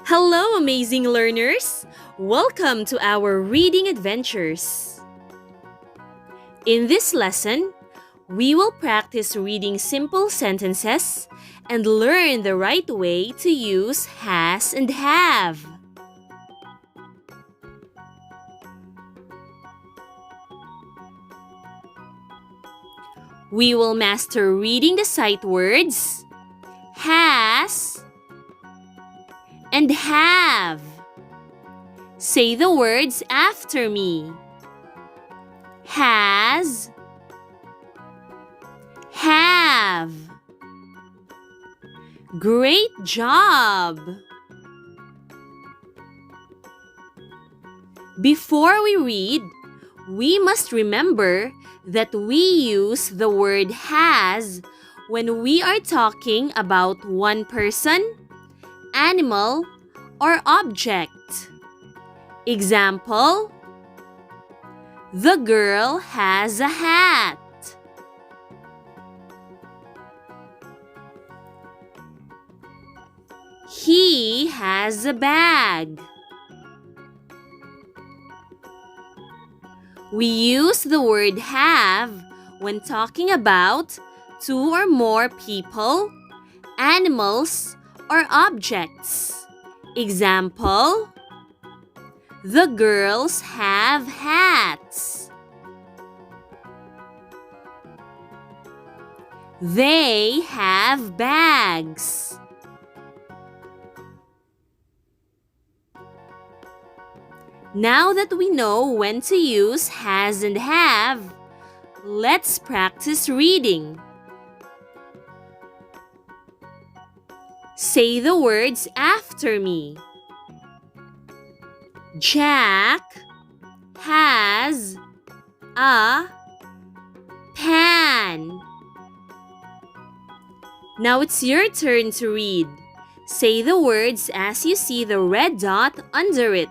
Hello, amazing learners! Welcome to our reading adventures. In this lesson, we will practice reading simple sentences and learn the right way to use has and have. We will master reading the sight words has and have. Say the words after me. Has, have. Great job! Before we read, we must remember that we use the word has when we are talking about one person, animal, or object. Example: the girl has a hat. He has a bag. We use the word have when talking about two or more people, animals, or objects. Example: the girls have hats. They have bags. Now that we know when to use has and have, let's practice reading. Say the words after me. Jack has a pan. Now it's your turn to read. Say the words as you see the red dot under it.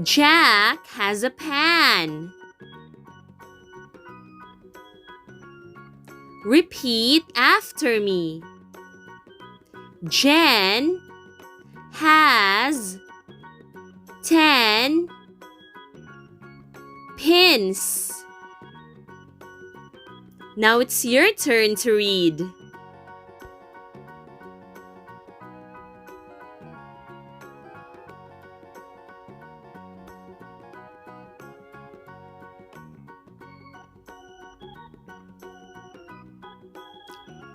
Jack has a pan. Repeat after me. Jen has 10 pins. Now it's your turn to read.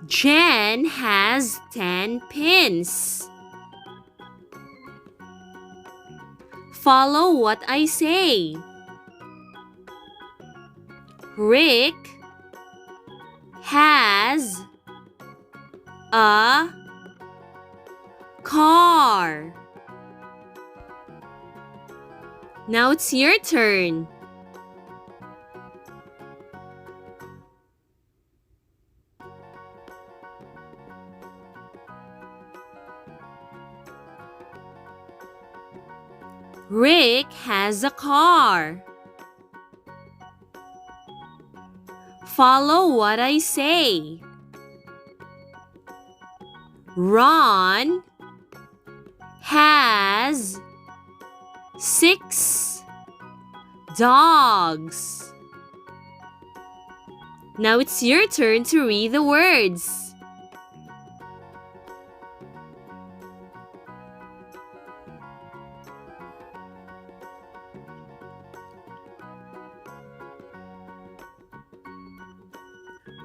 Jen has 10 pins. Follow what I say. Rick has a car. Now it's your turn. Rick has a car. Follow what I say. Ron has 6 dogs. Now it's your turn to read the words.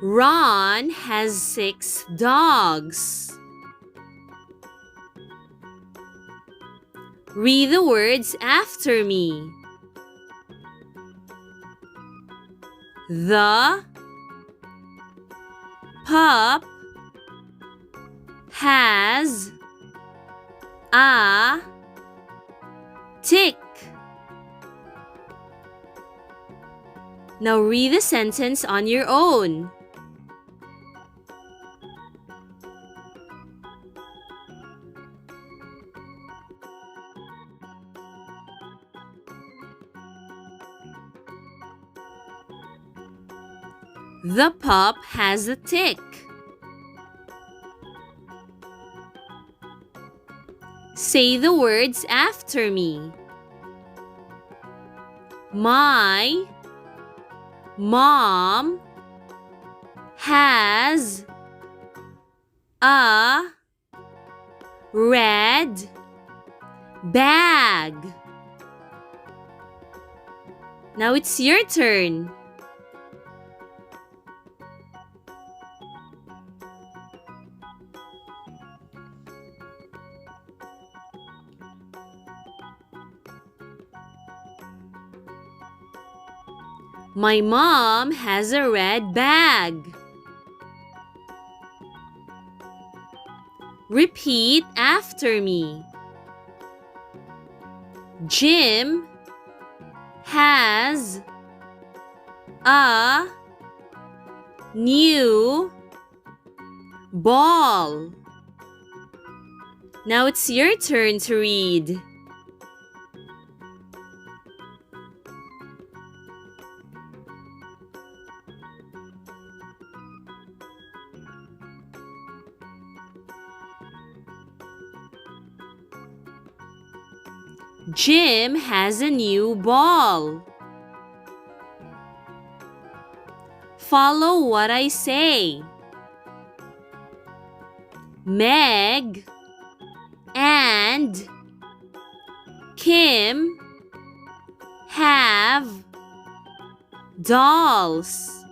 Ron has 6 dogs. Read the words after me. The pup has a tick. Now read the sentence on your own. The pup has a tick. Say the words after me. My mom has a red bag. Now it's your turn. My mom has a red bag. Repeat after me. Jim has a new ball. Now it's your turn to read. Jim has a new ball. Follow what I say. Meg and Kim have dolls.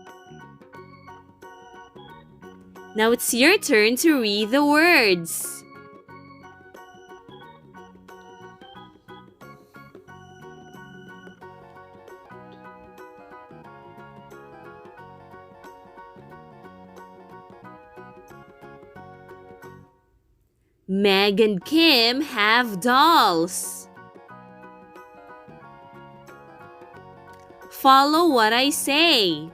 Now it's your turn to read the words. Meg and Kim have dolls. Follow what I say.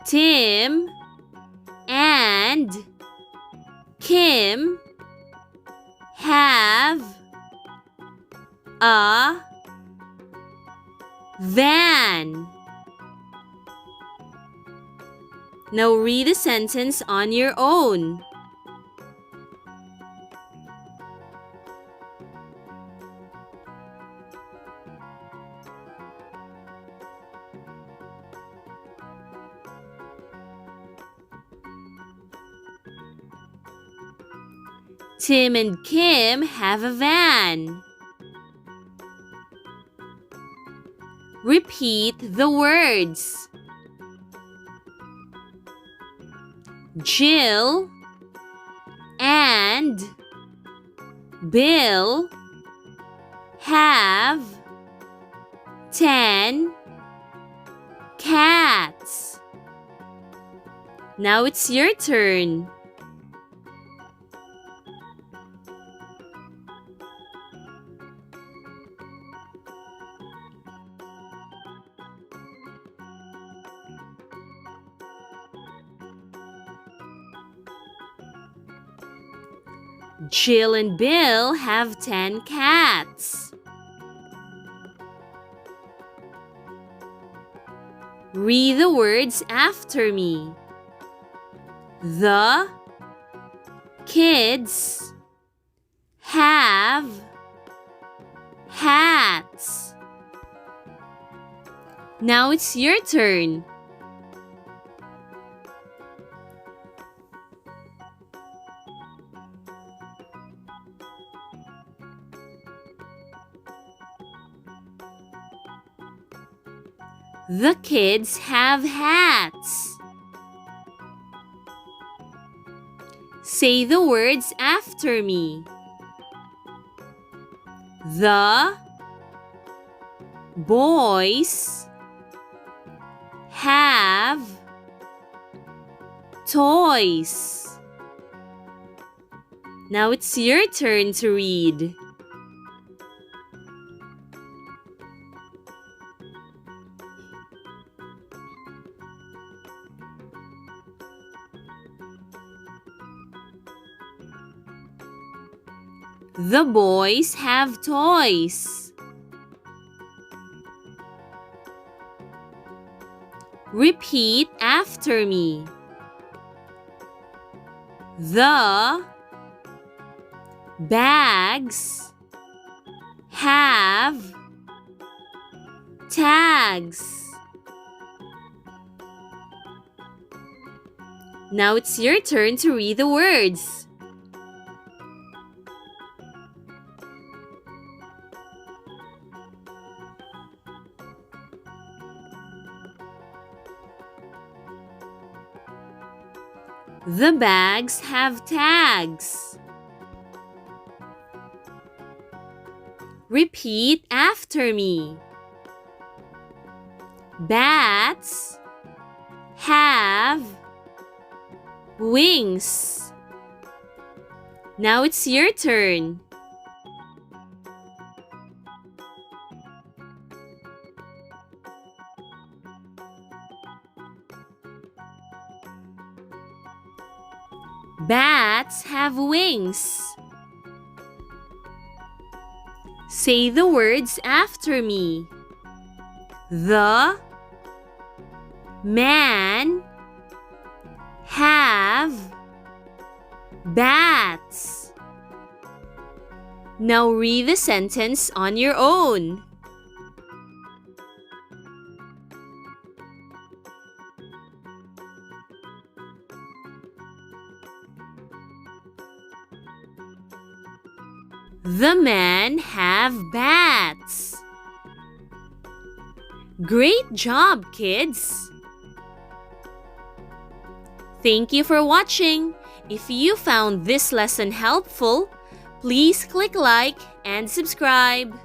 Tim and Kim have a van. Now read the sentence on your own. Tim and Kim have a van. Repeat the words. Jill and Bill have 10 cats. Now it's your turn. Jill and Bill have 10 cats. Read the words after me. The kids have hats. Now it's your turn. The kids have hats. Say the words after me. The boys have toys. Now it's your turn to read. The boys have toys. Repeat after me. The bags have tags. Now it's your turn to read the words. The bags have tags. Repeat after me. Bats have wings. Now it's your turn. Bats have wings. Say the words after me. The man have bats. Now read the sentence on your own. The man have bats. Great job, kids! Thank you for watching. If you found this lesson helpful, please click like and subscribe.